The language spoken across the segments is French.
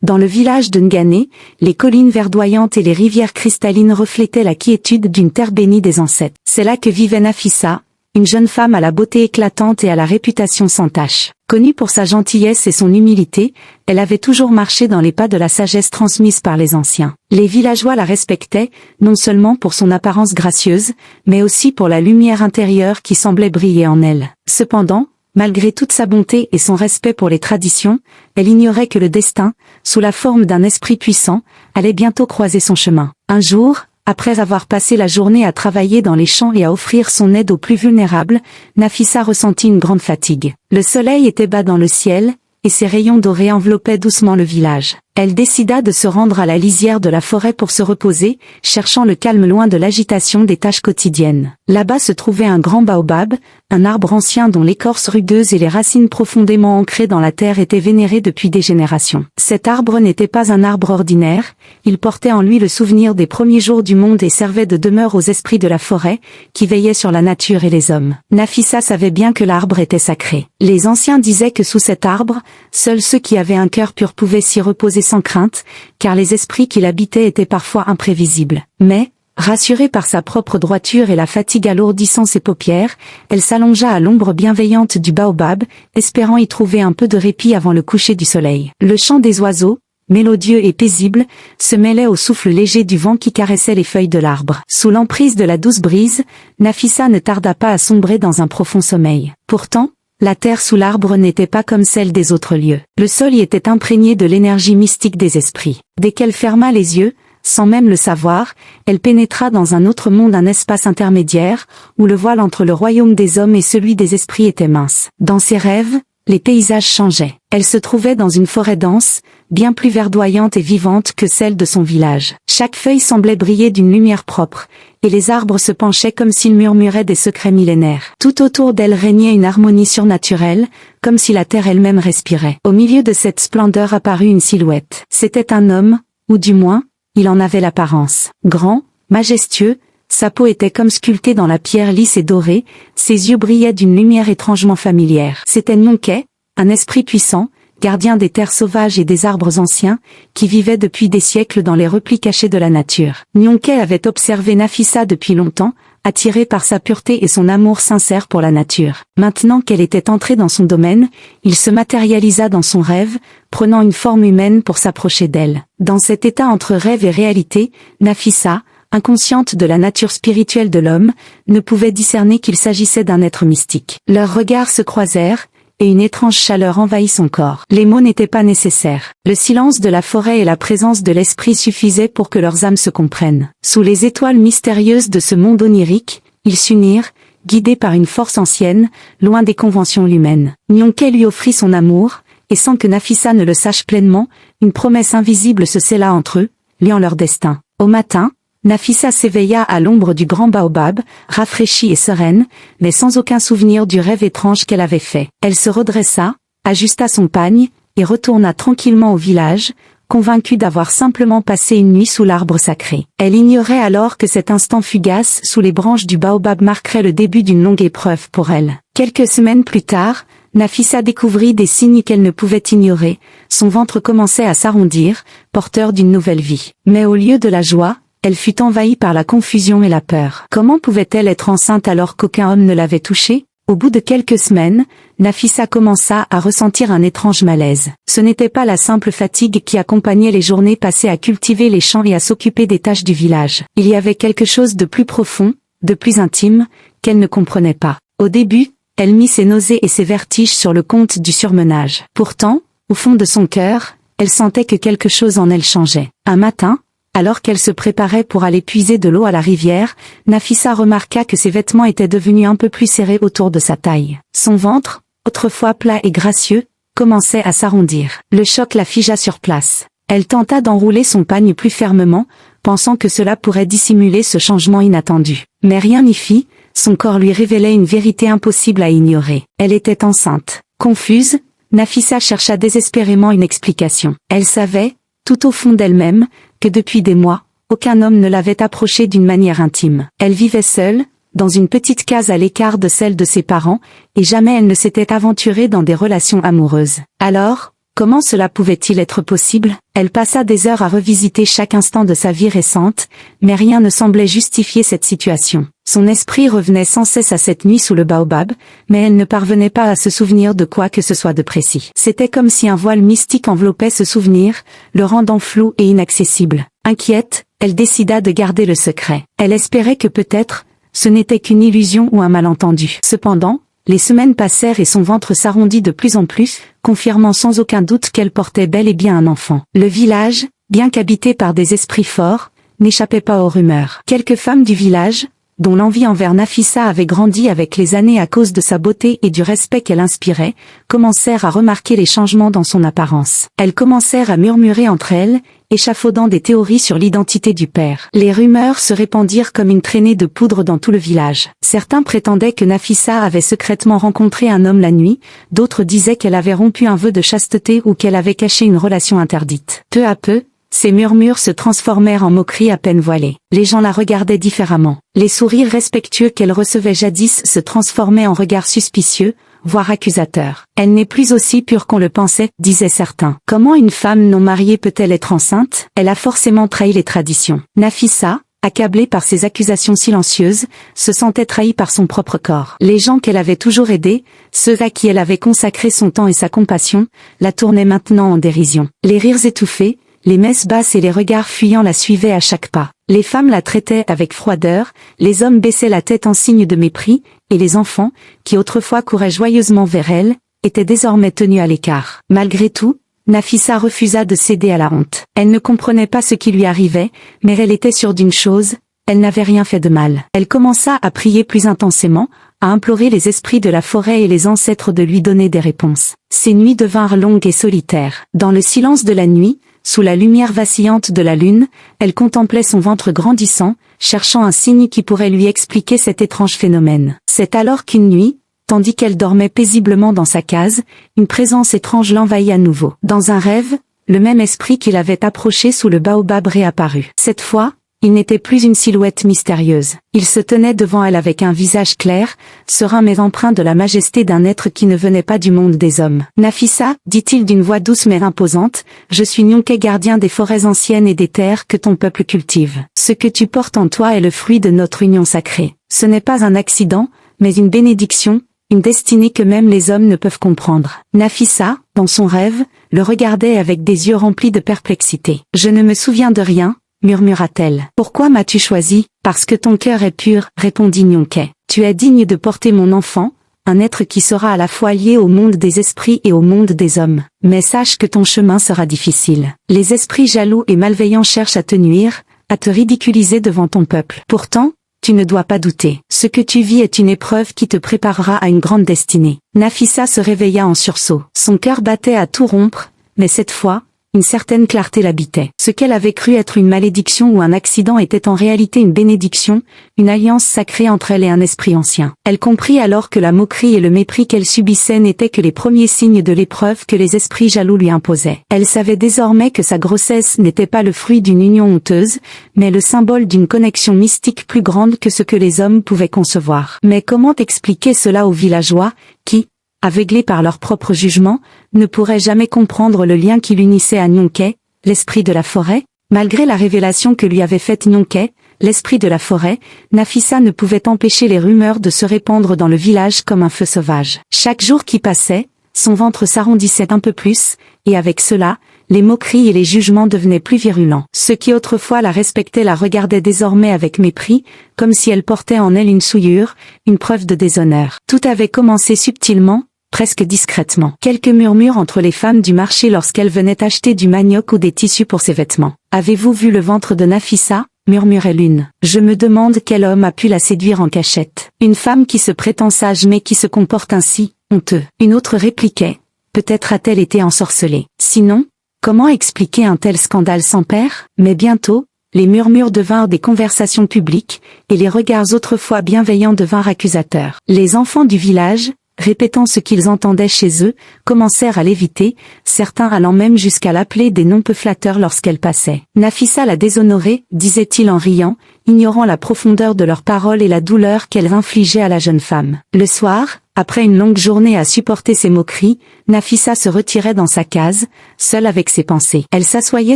Dans le village de Ngané, les collines verdoyantes et les rivières cristallines reflétaient la quiétude d'une terre bénie des ancêtres. C'est là que vivait Nafissa, une jeune femme à la beauté éclatante et à la réputation sans tache. Connue pour sa gentillesse et son humilité, elle avait toujours marché dans les pas de la sagesse transmise par les anciens. Les villageois la respectaient, non seulement pour son apparence gracieuse, mais aussi pour la lumière intérieure qui semblait briller en elle. Cependant, malgré toute sa bonté et son respect pour les traditions, elle ignorait que le destin, sous la forme d'un esprit puissant, allait bientôt croiser son chemin. Un jour, après avoir passé la journée à travailler dans les champs et à offrir son aide aux plus vulnérables, Nafissa ressentit une grande fatigue. Le soleil était bas dans le ciel, et ses rayons dorés enveloppaient doucement le village. Elle décida de se rendre à la lisière de la forêt pour se reposer, cherchant le calme loin de l'agitation des tâches quotidiennes. Là-bas se trouvait un grand baobab, un arbre ancien dont l'écorce rugueuse et les racines profondément ancrées dans la terre étaient vénérées depuis des générations. Cet arbre n'était pas un arbre ordinaire, il portait en lui le souvenir des premiers jours du monde et servait de demeure aux esprits de la forêt, qui veillaient sur la nature et les hommes. Nafissa savait bien que l'arbre était sacré. Les anciens disaient que sous cet arbre, seuls ceux qui avaient un cœur pur pouvaient s'y reposer sans crainte, car les esprits qui l'habitaient étaient parfois imprévisibles. Mais, rassurée par sa propre droiture et la fatigue alourdissant ses paupières, elle s'allongea à l'ombre bienveillante du baobab, espérant y trouver un peu de répit avant le coucher du soleil. Le chant des oiseaux, mélodieux et paisible, se mêlait au souffle léger du vent qui caressait les feuilles de l'arbre. Sous l'emprise de la douce brise, Nafissa ne tarda pas à sombrer dans un profond sommeil. Pourtant, la terre sous l'arbre n'était pas comme celle des autres lieux. Le sol y était imprégné de l'énergie mystique des esprits. Dès qu'elle ferma les yeux, sans même le savoir, elle pénétra dans un autre monde, un espace intermédiaire, où le voile entre le royaume des hommes et celui des esprits était mince. Dans ses rêves, les paysages changeaient. Elle se trouvait dans une forêt dense, bien plus verdoyante et vivante que celle de son village. Chaque feuille semblait briller d'une lumière propre, et les arbres se penchaient comme s'ils murmuraient des secrets millénaires. Tout autour d'elle régnait une harmonie surnaturelle, comme si la terre elle-même respirait. Au milieu de cette splendeur apparut une silhouette. C'était un homme, ou du moins, il en avait l'apparence. Grand, majestueux, sa peau était comme sculptée dans la pierre lisse et dorée, ses yeux brillaient d'une lumière étrangement familière. C'était Nyonkai, un esprit puissant, gardien des terres sauvages et des arbres anciens, qui vivait depuis des siècles dans les replis cachés de la nature. Nyonkai avait observé Nafissa depuis longtemps, attiré par sa pureté et son amour sincère pour la nature. Maintenant qu'elle était entrée dans son domaine, il se matérialisa dans son rêve, prenant une forme humaine pour s'approcher d'elle. Dans cet état entre rêve et réalité, Nafissa, inconsciente de la nature spirituelle de l'homme, ne pouvait discerner qu'il s'agissait d'un être mystique. Leurs regards se croisèrent, et une étrange chaleur envahit son corps. Les mots n'étaient pas nécessaires. Le silence de la forêt et la présence de l'esprit suffisaient pour que leurs âmes se comprennent. Sous les étoiles mystérieuses de ce monde onirique, ils s'unirent, guidés par une force ancienne, loin des conventions humaines. Nyonkai lui offrit son amour, et sans que Nafissa ne le sache pleinement, une promesse invisible se scella entre eux, liant leur destin. Au matin, Nafissa s'éveilla à l'ombre du grand baobab, rafraîchie et sereine, mais sans aucun souvenir du rêve étrange qu'elle avait fait. Elle se redressa, ajusta son pagne, et retourna tranquillement au village, convaincue d'avoir simplement passé une nuit sous l'arbre sacré. Elle ignorait alors que cet instant fugace sous les branches du baobab marquerait le début d'une longue épreuve pour elle. Quelques semaines plus tard, Nafissa découvrit des signes qu'elle ne pouvait ignorer, son ventre commençait à s'arrondir, porteur d'une nouvelle vie. Mais au lieu de la joie, elle fut envahie par la confusion et la peur. Comment pouvait-elle être enceinte alors qu'aucun homme ne l'avait touchée? Au bout de quelques semaines, Nafissa commença à ressentir un étrange malaise. Ce n'était pas la simple fatigue qui accompagnait les journées passées à cultiver les champs et à s'occuper des tâches du village. Il y avait quelque chose de plus profond, de plus intime, qu'elle ne comprenait pas. Au début, elle mit ses nausées et ses vertiges sur le compte du surmenage. Pourtant, au fond de son cœur, elle sentait que quelque chose en elle changeait. Un matin, alors qu'elle se préparait pour aller puiser de l'eau à la rivière, Nafissa remarqua que ses vêtements étaient devenus un peu plus serrés autour de sa taille. Son ventre, autrefois plat et gracieux, commençait à s'arrondir. Le choc la figea sur place. Elle tenta d'enrouler son pagne plus fermement, pensant que cela pourrait dissimuler ce changement inattendu. Mais rien n'y fit, son corps lui révélait une vérité impossible à ignorer. Elle était enceinte. Confuse, Nafissa chercha désespérément une explication. Elle savait, tout au fond d'elle-même, que depuis des mois, aucun homme ne l'avait approchée d'une manière intime. Elle vivait seule, dans une petite case à l'écart de celle de ses parents, et jamais elle ne s'était aventurée dans des relations amoureuses. Alors, Comment cela pouvait-il être possible? Elle passa des heures à revisiter chaque instant de sa vie récente, mais rien ne semblait justifier cette situation. Son esprit revenait sans cesse à cette nuit sous le baobab, mais elle ne parvenait pas à se souvenir de quoi que ce soit de précis. C'était comme si un voile mystique enveloppait ce souvenir, le rendant flou et inaccessible. Inquiète, elle décida de garder le secret. Elle espérait que peut-être, ce n'était qu'une illusion ou un malentendu. Cependant, les semaines passèrent et son ventre s'arrondit de plus en plus, confirmant sans aucun doute qu'elle portait bel et bien un enfant. Le village, bien qu'habité par des esprits forts, n'échappait pas aux rumeurs. Quelques femmes du village, dont l'envie envers Nafissa avait grandi avec les années à cause de sa beauté et du respect qu'elle inspirait, commencèrent à remarquer les changements dans son apparence. Elles commencèrent à murmurer entre elles, échafaudant des théories sur l'identité du père. Les rumeurs se répandirent comme une traînée de poudre dans tout le village. Certains prétendaient que Nafissa avait secrètement rencontré un homme la nuit, d'autres disaient qu'elle avait rompu un vœu de chasteté ou qu'elle avait caché une relation interdite. Peu à peu, ces murmures se transformèrent en moqueries à peine voilées. Les gens la regardaient différemment. Les sourires respectueux qu'elle recevait jadis se transformaient en regards suspicieux, voire accusateurs. Elle n'est plus aussi pure qu'on le pensait, disaient certains. Comment une femme non mariée peut-elle être enceinte? Elle a forcément trahi les traditions. Nafissa, accablée par ces accusations silencieuses, se sentait trahie par son propre corps. Les gens qu'elle avait toujours aidés, ceux à qui elle avait consacré son temps et sa compassion, la tournaient maintenant en dérision. Les rires étouffés, les messes basses et les regards fuyants la suivaient à chaque pas. Les femmes la traitaient avec froideur, les hommes baissaient la tête en signe de mépris, et les enfants, qui autrefois couraient joyeusement vers elle, étaient désormais tenus à l'écart. Malgré tout, Nafissa refusa de céder à la honte. Elle ne comprenait pas ce qui lui arrivait, mais elle était sûre d'une chose, elle n'avait rien fait de mal. Elle commença à prier plus intensément, à implorer les esprits de la forêt et les ancêtres de lui donner des réponses. Ces nuits devinrent longues et solitaires. Dans le silence de la nuit, sous la lumière vacillante de la lune, elle contemplait son ventre grandissant, cherchant un signe qui pourrait lui expliquer cet étrange phénomène. C'est alors qu'une nuit, tandis qu'elle dormait paisiblement dans sa case, une présence étrange l'envahit à nouveau. Dans un rêve, le même esprit qui l'avait approché sous le baobab réapparut. Cette fois, il n'était plus une silhouette mystérieuse. Il se tenait devant elle avec un visage clair, serein mais empreint de la majesté d'un être qui ne venait pas du monde des hommes. « Nafissa, dit-il d'une voix douce mais imposante, je suis Nyonké, gardien des forêts anciennes et des terres que ton peuple cultive. Ce que tu portes en toi est le fruit de notre union sacrée. Ce n'est pas un accident, mais une bénédiction, une destinée que même les hommes ne peuvent comprendre. » Nafissa, dans son rêve, le regardait avec des yeux remplis de perplexité. « Je ne me souviens de rien, » murmura-t-elle. « Pourquoi m'as-tu choisi? Parce que ton cœur est pur, répondit Nyonké. Tu es digne de porter mon enfant, un être qui sera à la fois lié au monde des esprits et au monde des hommes. Mais sache que ton chemin sera difficile. Les esprits jaloux et malveillants cherchent à te nuire, à te ridiculiser devant ton peuple. Pourtant, tu ne dois pas douter. Ce que tu vis est une épreuve qui te préparera à une grande destinée. » Nafissa se réveilla en sursaut. Son cœur battait à tout rompre, mais cette fois, une certaine clarté l'habitait. Ce qu'elle avait cru être une malédiction ou un accident était en réalité une bénédiction, une alliance sacrée entre elle et un esprit ancien. Elle comprit alors que la moquerie et le mépris qu'elle subissait n'étaient que les premiers signes de l'épreuve que les esprits jaloux lui imposaient. Elle savait désormais que sa grossesse n'était pas le fruit d'une union honteuse, mais le symbole d'une connexion mystique plus grande que ce que les hommes pouvaient concevoir. Mais comment expliquer cela aux villageois, qui, aveuglés par leur propre jugement, ne pourraient jamais comprendre le lien qui l'unissait à Nyonké, l'esprit de la forêt? Malgré la révélation que lui avait faite Nyonké, l'esprit de la forêt, Nafissa ne pouvait empêcher les rumeurs de se répandre dans le village comme un feu sauvage. Chaque jour qui passait, son ventre s'arrondissait un peu plus, et avec cela, les moqueries et les jugements devenaient plus virulents. Ceux qui autrefois la respectaient la regardaient désormais avec mépris, comme si elle portait en elle une souillure, une preuve de déshonneur. Tout avait commencé subtilement, presque discrètement. Quelques murmures entre les femmes du marché lorsqu'elles venaient acheter du manioc ou des tissus pour ses vêtements. « Avez-vous vu le ventre de Nafissa ?» murmurait l'une. « Je me demande quel homme a pu la séduire en cachette. Une femme qui se prétend sage mais qui se comporte ainsi, honteux. » Une autre répliquait. « Peut-être a-t-elle été ensorcelée. Sinon, comment expliquer un tel scandale sans père ?» Mais bientôt, les murmures devinrent des conversations publiques, et les regards autrefois bienveillants devinrent accusateurs. Les enfants du village, répétant ce qu'ils entendaient chez eux, commencèrent à l'éviter, certains allant même jusqu'à l'appeler des noms peu flatteurs lorsqu'elle passait. « Nafissa l'a déshonorée, disait-il en riant, ignorant la profondeur de leurs paroles et la douleur qu'elles infligeaient à la jeune femme. Le soir, Après une longue journée à supporter ses moqueries, Nafissa se retirait dans sa case, seule avec ses pensées. Elle s'assoyait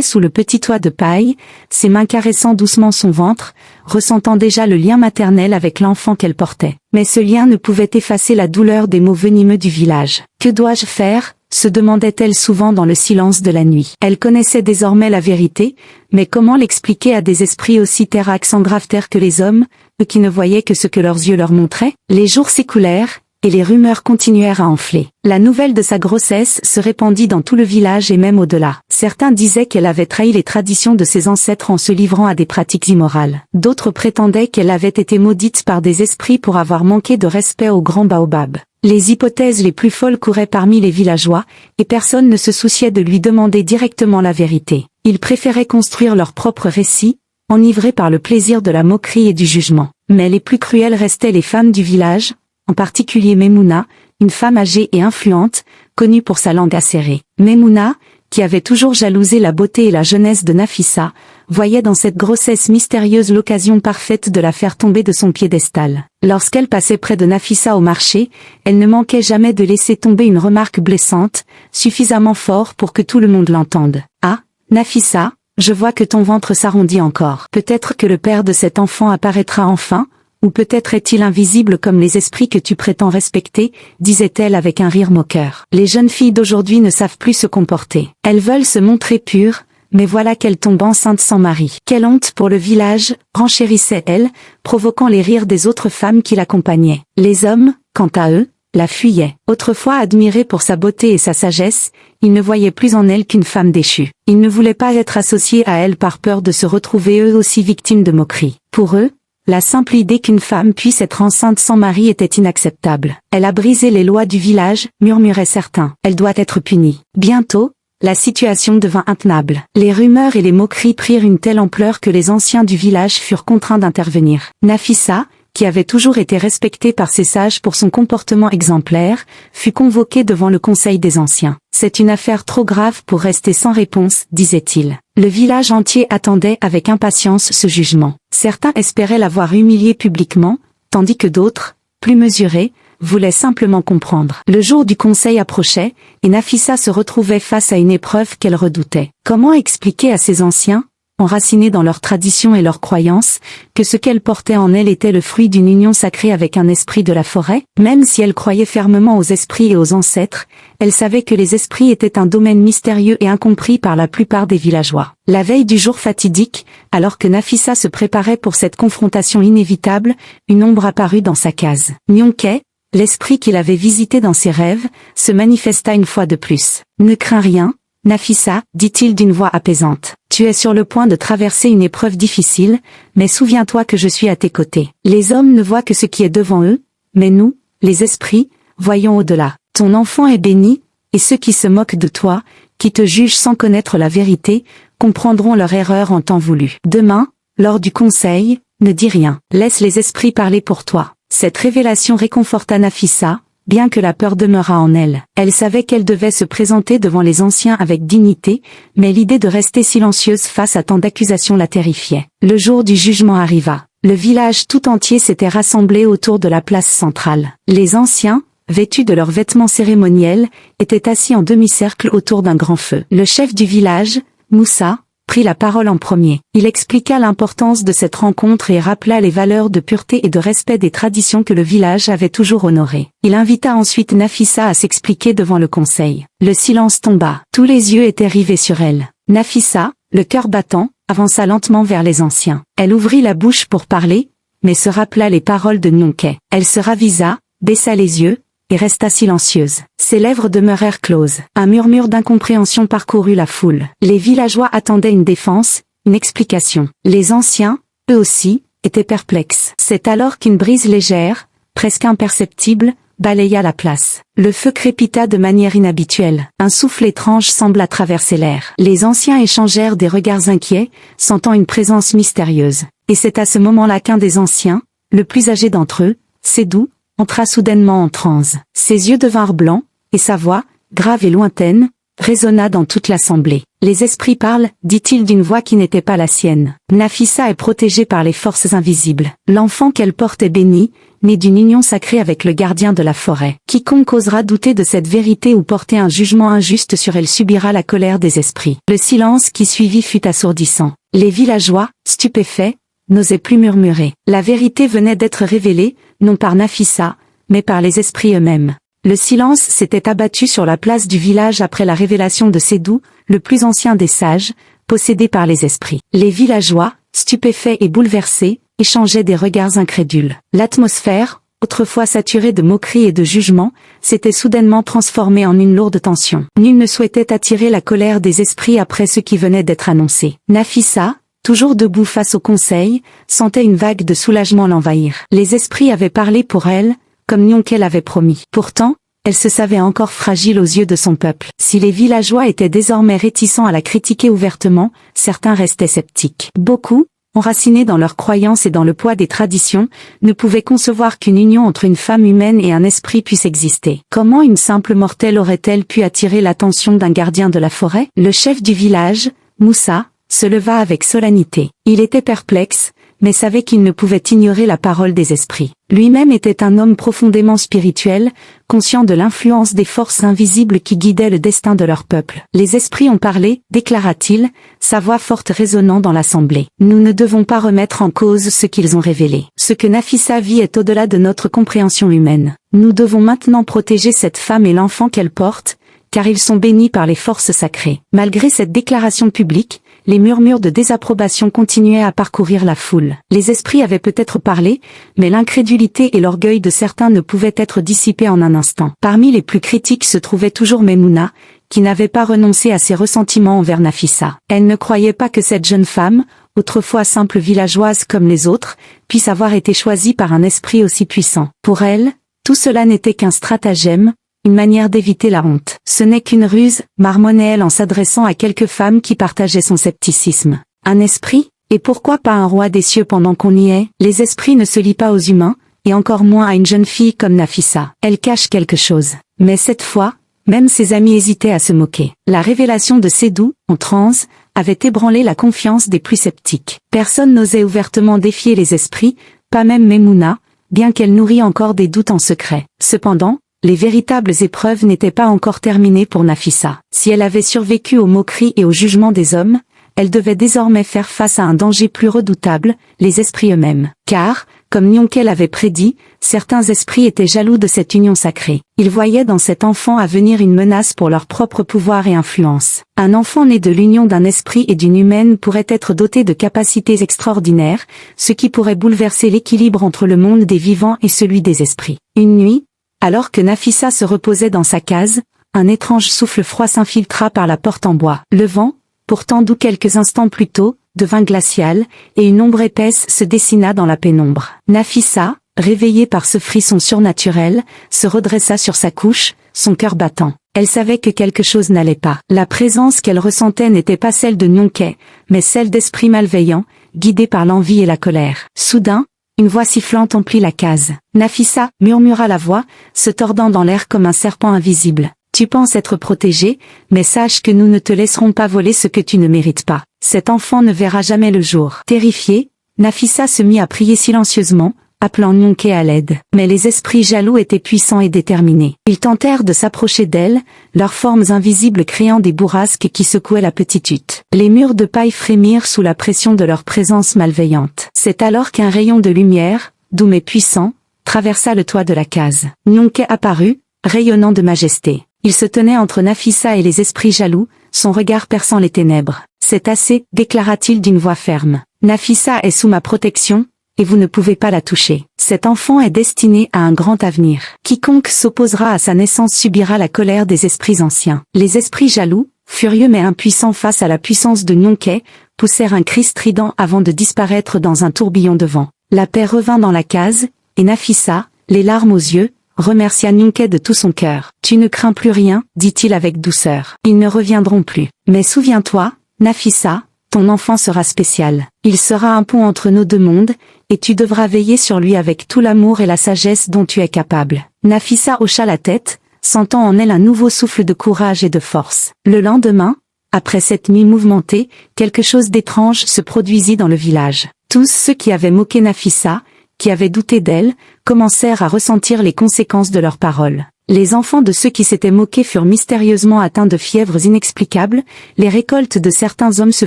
sous le petit toit de paille, ses mains caressant doucement son ventre, ressentant déjà le lien maternel avec l'enfant qu'elle portait. Mais ce lien ne pouvait effacer la douleur des mots venimeux du village. « Que dois-je faire ?» se demandait-elle souvent dans le silence de la nuit. Elle connaissait désormais la vérité, mais comment l'expliquer à des esprits aussi terre à accent grave terre que les hommes, eux qui ne voyaient que ce que leurs yeux leur montraient? Les jours s'écoulèrent, et les rumeurs continuèrent à enfler. La nouvelle de sa grossesse se répandit dans tout le village et même au-delà. Certains disaient qu'elle avait trahi les traditions de ses ancêtres en se livrant à des pratiques immorales. D'autres prétendaient qu'elle avait été maudite par des esprits pour avoir manqué de respect au grand baobab. Les hypothèses les plus folles couraient parmi les villageois, et personne ne se souciait de lui demander directement la vérité. Ils préféraient construire leur propre récit, enivrés par le plaisir de la moquerie et du jugement. Mais les plus cruelles restaient les femmes du village, en particulier Memouna, une femme âgée et influente, connue pour sa langue acérée. Memouna, qui avait toujours jalousé la beauté et la jeunesse de Nafissa, voyait dans cette grossesse mystérieuse l'occasion parfaite de la faire tomber de son piédestal. Lorsqu'elle passait près de Nafissa au marché, elle ne manquait jamais de laisser tomber une remarque blessante, suffisamment fort pour que tout le monde l'entende. « Ah, Nafissa, je vois que ton ventre s'arrondit encore. Peut-être que le père de cet enfant apparaîtra enfin, ou peut-être est-il invisible comme les esprits que tu prétends respecter, disait-elle avec un rire moqueur. Les jeunes filles d'aujourd'hui ne savent plus se comporter. Elles veulent se montrer pures, mais voilà qu'elles tombent enceintes sans mari. Quelle honte pour le village, renchérissait-elle, provoquant les rires des autres femmes qui l'accompagnaient. Les hommes, quant à eux, la fuyaient. Autrefois admirés pour sa beauté et sa sagesse, ils ne voyaient plus en elle qu'une femme déchue. Ils ne voulaient pas être associés à elle par peur de se retrouver eux aussi victimes de moqueries. Pour eux, la simple idée qu'une femme puisse être enceinte sans mari était inacceptable. Elle a brisé les lois du village, murmuraient certains. Elle doit être punie. Bientôt, la situation devint intenable. Les rumeurs et les moqueries prirent une telle ampleur que les anciens du village furent contraints d'intervenir. Nafissa, qui avait toujours été respectée par ses sages pour son comportement exemplaire, fut convoquée devant le conseil des anciens. « C'est une affaire trop grave pour rester sans réponse », disait-il. Le village entier attendait avec impatience ce jugement. Certains espéraient l'avoir humiliée publiquement, tandis que d'autres, plus mesurés, voulaient simplement comprendre. Le jour du conseil approchait, et Nafissa se retrouvait face à une épreuve qu'elle redoutait. Comment expliquer à ces anciens, enracinés dans leurs traditions et leurs croyances, que ce qu'elle portait en elle était le fruit d'une union sacrée avec un esprit de la forêt? Même si elle croyait fermement aux esprits et aux ancêtres, elle savait que les esprits étaient un domaine mystérieux et incompris par la plupart des villageois. La veille du jour fatidique, alors que Nafissa se préparait pour cette confrontation inévitable, une ombre apparut dans sa case. Nyonkai, l'esprit qu'il avait visité dans ses rêves, se manifesta une fois de plus. « Ne crains rien, Nafissa, dit-il d'une voix apaisante. Tu es sur le point de traverser une épreuve difficile, mais souviens-toi que je suis à tes côtés. Les hommes ne voient que ce qui est devant eux, mais nous, les esprits, voyons au-delà. Ton enfant est béni, et ceux qui se moquent de toi, qui te jugent sans connaître la vérité, comprendront leur erreur en temps voulu. Demain, lors du conseil, ne dis rien. Laisse les esprits parler pour toi. » Cette révélation réconforta Nafissa, bien que la peur demeurât en elle. Elle savait qu'elle devait se présenter devant les anciens avec dignité, mais l'idée de rester silencieuse face à tant d'accusations la terrifiait. Le jour du jugement arriva. Le village tout entier s'était rassemblé autour de la place centrale. Les anciens, vêtus de leurs vêtements cérémoniels, étaient assis en demi-cercle autour d'un grand feu. Le chef du village, Moussa, prit la parole en premier. Il expliqua l'importance de cette rencontre et rappela les valeurs de pureté et de respect des traditions que le village avait toujours honorées. Il invita ensuite Nafissa à s'expliquer devant le conseil. Le silence tomba. Tous les yeux étaient rivés sur elle. Nafissa, le cœur battant, avança lentement vers les anciens. Elle ouvrit la bouche pour parler, mais se rappela les paroles de Nyonkai. Elle se ravisa, baissa les yeux, et resta silencieuse. Ses lèvres demeurèrent closes. Un murmure d'incompréhension parcourut la foule. Les villageois attendaient une défense, une explication. Les anciens, eux aussi, étaient perplexes. C'est alors qu'une brise légère, presque imperceptible, balaya la place. Le feu crépita de manière inhabituelle. Un souffle étrange sembla traverser l'air. Les anciens échangèrent des regards inquiets, sentant une présence mystérieuse. Et c'est à ce moment-là qu'un des anciens, le plus âgé d'entre eux, Sédou, entra soudainement en transe. Ses yeux devinrent blancs, et sa voix, grave et lointaine, résonna dans toute l'assemblée. Les esprits parlent, dit-il d'une voix qui n'était pas la sienne. Nafissa est protégée par les forces invisibles. L'enfant qu'elle porte est béni, né d'une union sacrée avec le gardien de la forêt. Quiconque osera douter de cette vérité ou porter un jugement injuste sur elle subira la colère des esprits. Le silence qui suivit fut assourdissant. Les villageois, stupéfaits, n'osaient plus murmurer. La vérité venait d'être révélée, non par Nafissa, mais par les esprits eux-mêmes. Le silence s'était abattu sur la place du village après la révélation de Sédou, le plus ancien des sages, possédé par les esprits. Les villageois, stupéfaits et bouleversés, échangeaient des regards incrédules. L'atmosphère, autrefois saturée de moqueries et de jugements, s'était soudainement transformée en une lourde tension. Nul ne souhaitait attirer la colère des esprits après ce qui venait d'être annoncé. Nafissa, toujours debout face au conseil, sentait une vague de soulagement l'envahir. Les esprits avaient parlé pour elle, comme Nyonké l'avait promis. Pourtant, elle se savait encore fragile aux yeux de son peuple. Si les villageois étaient désormais réticents à la critiquer ouvertement, certains restaient sceptiques. Beaucoup, enracinés dans leurs croyances et dans le poids des traditions, ne pouvaient concevoir qu'une union entre une femme humaine et un esprit puisse exister. Comment une simple mortelle aurait-elle pu attirer l'attention d'un gardien de la forêt? Le chef du village, Moussa, se leva avec solennité. Il était perplexe, mais savait qu'il ne pouvait ignorer la parole des esprits. Lui-même était un homme profondément spirituel, conscient de l'influence des forces invisibles qui guidaient le destin de leur peuple. Les esprits ont parlé, déclara-t-il, sa voix forte résonnant dans l'assemblée. Nous ne devons pas remettre en cause ce qu'ils ont révélé. Ce que Nafissa vit est au-delà de notre compréhension humaine. Nous devons maintenant protéger cette femme et l'enfant qu'elle porte, car ils sont bénis par les forces sacrées. Malgré cette déclaration publique, les murmures de désapprobation continuaient à parcourir la foule. Les esprits avaient peut-être parlé, mais l'incrédulité et l'orgueil de certains ne pouvaient être dissipés en un instant. Parmi les plus critiques se trouvait toujours Memouna, qui n'avait pas renoncé à ses ressentiments envers Nafissa. Elle ne croyait pas que cette jeune femme, autrefois simple villageoise comme les autres, puisse avoir été choisie par un esprit aussi puissant. Pour elle, tout cela n'était qu'un stratagème, une manière d'éviter la honte. Ce n'est qu'une ruse, marmonnait-elle en s'adressant à quelques femmes qui partageaient son scepticisme. Un esprit? Et pourquoi pas un roi des cieux pendant qu'on y est? Les esprits ne se lient pas aux humains, et encore moins à une jeune fille comme Nafissa. Elle cache quelque chose. Mais cette fois, même ses amis hésitaient à se moquer. La révélation de Sédou, en transe, avait ébranlé la confiance des plus sceptiques. Personne n'osait ouvertement défier les esprits, pas même Memouna, bien qu'elle nourrit encore des doutes en secret. Cependant, les véritables épreuves n'étaient pas encore terminées pour Nafissa. Si elle avait survécu aux moqueries et au jugement des hommes, elle devait désormais faire face à un danger plus redoutable, les esprits eux-mêmes. Car, comme Nyonké l'avait prédit, certains esprits étaient jaloux de cette union sacrée. Ils voyaient dans cet enfant à venir une menace pour leur propre pouvoir et influence. Un enfant né de l'union d'un esprit et d'une humaine pourrait être doté de capacités extraordinaires, ce qui pourrait bouleverser l'équilibre entre le monde des vivants et celui des esprits. Une nuit, alors que Nafissa se reposait dans sa case, un étrange souffle froid s'infiltra par la porte en bois. Le vent, pourtant doux quelques instants plus tôt, devint glacial, et une ombre épaisse se dessina dans la pénombre. Nafissa, réveillée par ce frisson surnaturel, se redressa sur sa couche, son cœur battant. Elle savait que quelque chose n'allait pas. La présence qu'elle ressentait n'était pas celle de Nyonké, mais celle d'esprits malveillants, guidés par l'envie et la colère. Soudain, une voix sifflante emplit la case. Nafissa, murmura la voix, se tordant dans l'air comme un serpent invisible. Tu penses être protégée, mais sache que nous ne te laisserons pas voler ce que tu ne mérites pas. Cet enfant ne verra jamais le jour. Terrifiée, Nafissa se mit à prier silencieusement, appelant Nyonké à l'aide. Mais les esprits jaloux étaient puissants et déterminés. Ils tentèrent de s'approcher d'elle, leurs formes invisibles créant des bourrasques qui secouaient la petite hutte. Les murs de paille frémirent sous la pression de leur présence malveillante. C'est alors qu'un rayon de lumière, doux mais puissant, traversa le toit de la case. Nyonké apparut, rayonnant de majesté. Il se tenait entre Nafissa et les esprits jaloux, son regard perçant les ténèbres. C'est assez, déclara-t-il d'une voix ferme. Nafissa est sous ma protection, et vous ne pouvez pas la toucher. Cet enfant est destiné à un grand avenir. Quiconque s'opposera à sa naissance subira la colère des esprits anciens. Les esprits jaloux, furieux mais impuissants face à la puissance de Nyonké, poussèrent un cri strident avant de disparaître dans un tourbillon de vent. La paix revint dans la case, et Nafissa, les larmes aux yeux, remercia Nyonké de tout son cœur. Tu ne crains plus rien, dit-il avec douceur. Ils ne reviendront plus. Mais souviens-toi, Nafissa, ton enfant sera spécial. Il sera un pont entre nos deux mondes, et tu devras veiller sur lui avec tout l'amour et la sagesse dont tu es capable. Nafissa hocha la tête, sentant en elle un nouveau souffle de courage et de force. Le lendemain, après cette nuit mouvementée, quelque chose d'étrange se produisit dans le village. Tous ceux qui avaient moqué Nafissa, qui avaient douté d'elle, commencèrent à ressentir les conséquences de leurs paroles. Les enfants de ceux qui s'étaient moqués furent mystérieusement atteints de fièvres inexplicables, les récoltes de certains hommes se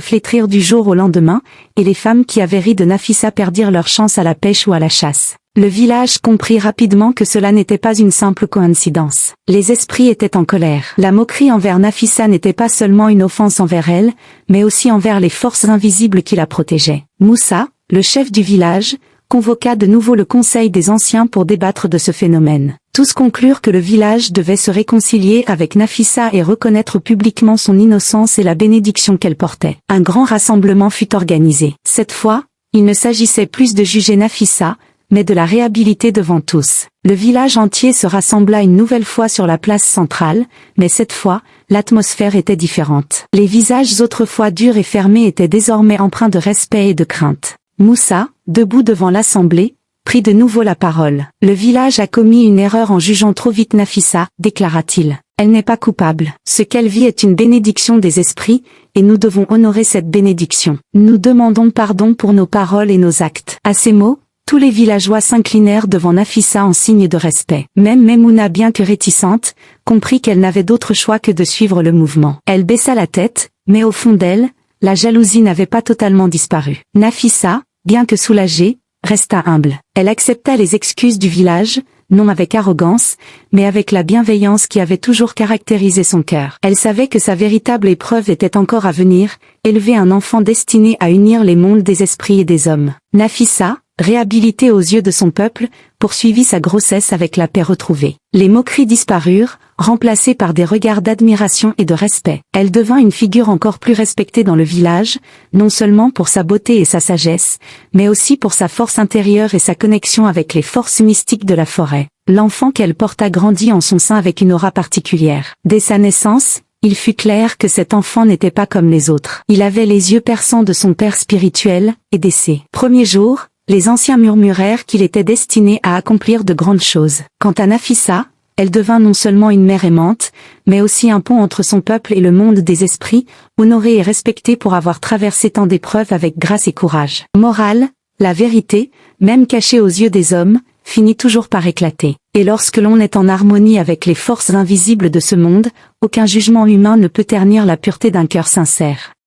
flétrirent du jour au lendemain, et les femmes qui avaient ri de Nafissa perdirent leur chance à la pêche ou à la chasse. Le village comprit rapidement que cela n'était pas une simple coïncidence. Les esprits étaient en colère. La moquerie envers Nafissa n'était pas seulement une offense envers elle, mais aussi envers les forces invisibles qui la protégeaient. Moussa, le chef du village, convoqua de nouveau le conseil des anciens pour débattre de ce phénomène. Tous conclurent que le village devait se réconcilier avec Nafissa et reconnaître publiquement son innocence et la bénédiction qu'elle portait. Un grand rassemblement fut organisé. Cette fois, il ne s'agissait plus de juger Nafissa, mais de la réhabiliter devant tous. Le village entier se rassembla une nouvelle fois sur la place centrale, mais cette fois, l'atmosphère était différente. Les visages autrefois durs et fermés étaient désormais empreints de respect et de crainte. Moussa, debout devant l'assemblée, prit de nouveau la parole. « Le village a commis une erreur en jugeant trop vite Nafissa, déclara-t-il. Elle n'est pas coupable. Ce qu'elle vit est une bénédiction des esprits, et nous devons honorer cette bénédiction. Nous demandons pardon pour nos paroles et nos actes. » À ces mots, tous les villageois s'inclinèrent devant Nafissa en signe de respect. Même Memouna, bien que réticente, comprit qu'elle n'avait d'autre choix que de suivre le mouvement. Elle baissa la tête, mais au fond d'elle, la jalousie n'avait pas totalement disparu. Nafissa, bien que soulagée, resta humble. Elle accepta les excuses du village, non avec arrogance, mais avec la bienveillance qui avait toujours caractérisé son cœur. Elle savait que sa véritable épreuve était encore à venir, élever un enfant destiné à unir les mondes des esprits et des hommes. Nafissa, réhabilitée aux yeux de son peuple, poursuivit sa grossesse avec la paix retrouvée. Les moqueries disparurent, remplacées par des regards d'admiration et de respect. Elle devint une figure encore plus respectée dans le village, non seulement pour sa beauté et sa sagesse, mais aussi pour sa force intérieure et sa connexion avec les forces mystiques de la forêt. L'enfant qu'elle porta grandit en son sein avec une aura particulière. Dès sa naissance, il fut clair que cet enfant n'était pas comme les autres. Il avait les yeux perçants de son père spirituel, et dès ses premiers jours, les anciens murmurèrent qu'il était destiné à accomplir de grandes choses. Quant à Nafissa, elle devint non seulement une mère aimante, mais aussi un pont entre son peuple et le monde des esprits, honorée et respectée pour avoir traversé tant d'épreuves avec grâce et courage. Morale, la vérité, même cachée aux yeux des hommes, finit toujours par éclater. Et lorsque l'on est en harmonie avec les forces invisibles de ce monde, aucun jugement humain ne peut ternir la pureté d'un cœur sincère.